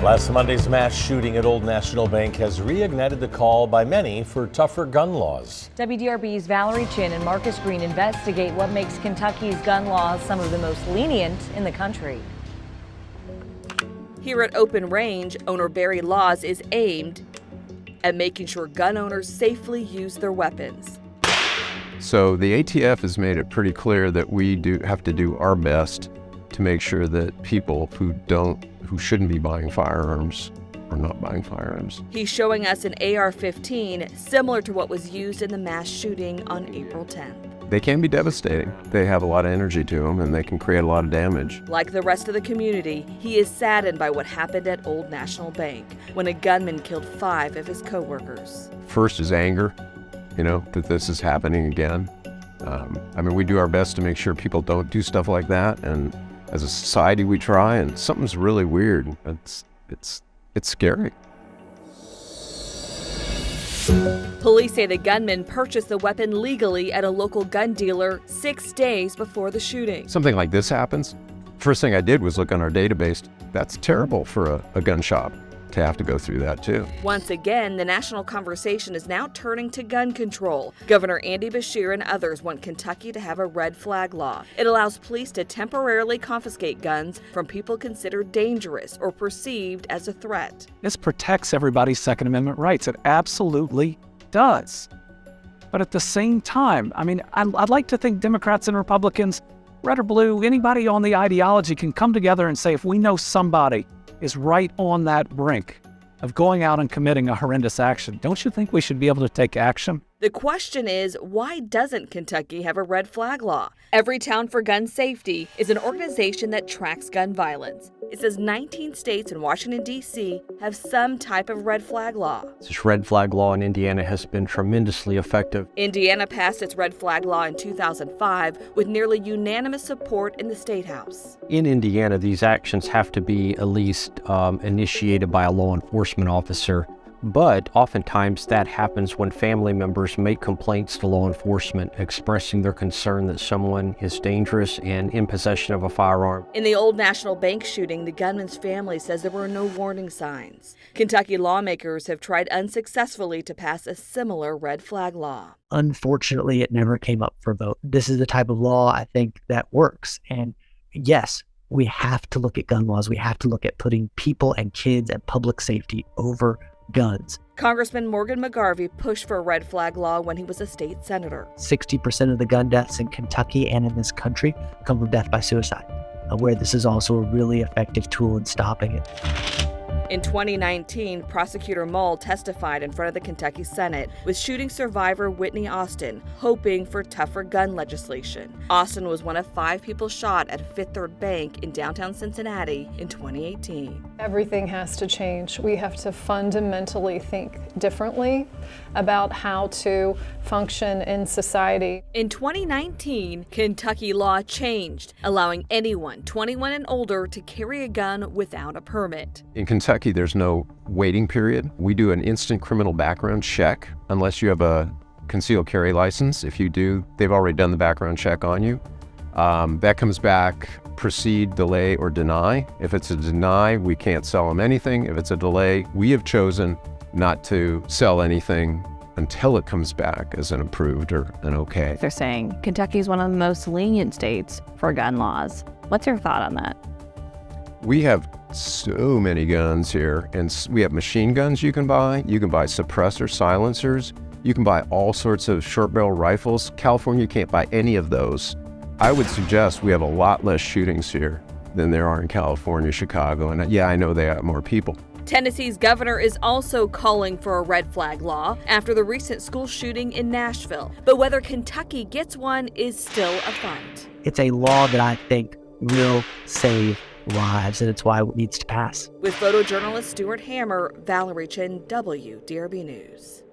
Last Monday's mass shooting at Old National Bank has reignited the call by many for tougher gun laws. WDRB's Valerie Chin and Marcus Green investigate what makes Kentucky's gun laws some of the most lenient in the country. Here at Open Range, Owner Barry Laws is aimed at making sure gun owners safely use their weapons. So the ATF has made it pretty clear that we have to do our best to make sure that people who shouldn't be buying firearms are not buying firearms. He's showing us an AR-15 similar to what was used in the mass shooting on April 10th. They can be devastating. They have a lot of energy to them and they can create a lot of damage. Like the rest of the community, he is saddened by what happened at Old National Bank when a gunman killed 5 of his co-workers. First is anger, that this is happening again. We do our best to make sure people don't do stuff like that, and as a society we try, and something's really weird. It's scary. Police say the gunman purchased the weapon legally at a local gun dealer 6 days before the shooting. Something like this happens, first thing I did was look on our database. That's terrible for a gun shop to have to go through that too. Once again, the national conversation is now turning to gun control. Governor Andy Beshear and others want Kentucky to have a red flag law. It allows police to temporarily confiscate guns from people considered dangerous or perceived as a threat. This protects everybody's Second Amendment rights. It absolutely does. But at the same time, I'd like to think Democrats and Republicans, red or blue, anybody on the ideology can come together and say, if we know somebody is right on that brink of going out and committing a horrendous action, don't you think we should be able to take action? The question is, why doesn't Kentucky have a red flag law? Every Town for Gun Safety is an organization that tracks gun violence. It says 19 states and Washington, D.C. have some type of red flag law. This red flag law in Indiana has been tremendously effective. Indiana passed its red flag law in 2005 with nearly unanimous support in the State House. In Indiana, these actions have to be at least initiated by a law enforcement officer. But oftentimes that happens when family members make complaints to law enforcement expressing their concern that someone is dangerous and in possession of a firearm. In the Old National Bank shooting, the gunman's family says there were no warning signs. Kentucky lawmakers have tried unsuccessfully to pass a similar red flag law. Unfortunately, it never came up for a vote. This is the type of law I think that works. And yes, we have to look at gun laws. We have to look at putting people and kids and public safety over guns. Congressman Morgan McGarvey pushed for a red flag law when he was a state senator. 60% of the gun deaths in Kentucky and in this country come from death by suicide, where this is also a really effective tool in stopping it. In 2019, Prosecutor Mull testified in front of the Kentucky Senate with shooting survivor Whitney Austin, hoping for tougher gun legislation. Austin was one of 5 people shot at a Fifth Third Bank in downtown Cincinnati in 2018. Everything has to change. We have to fundamentally think differently about how to function in society. In 2019, Kentucky law changed, allowing anyone 21 and older to carry a gun without a permit. In Kentucky, there's no waiting period. We do an instant criminal background check unless you have a concealed carry license. If you do, they've already done the background check on you. That comes back, proceed, delay, or deny. If it's a deny, we can't sell them anything. If it's a delay, we have chosen not to sell anything until it comes back as an approved or an okay. They're saying Kentucky is one of the most lenient states for gun laws. What's your thought on that? We have so many guns here, and we have machine guns you can buy suppressor silencers, you can buy all sorts of short barrel rifles. California can't buy any of those. I would suggest we have a lot less shootings here than there are in California, Chicago, and yeah, I know they have more people. Tennessee's governor is also calling for a red flag law after the recent school shooting in Nashville. But whether Kentucky gets one is still a fight. It's a law that I think will save lives, and it's why it needs to pass. With photojournalist Stuart Hammer, Valerie Chin, WDRB News.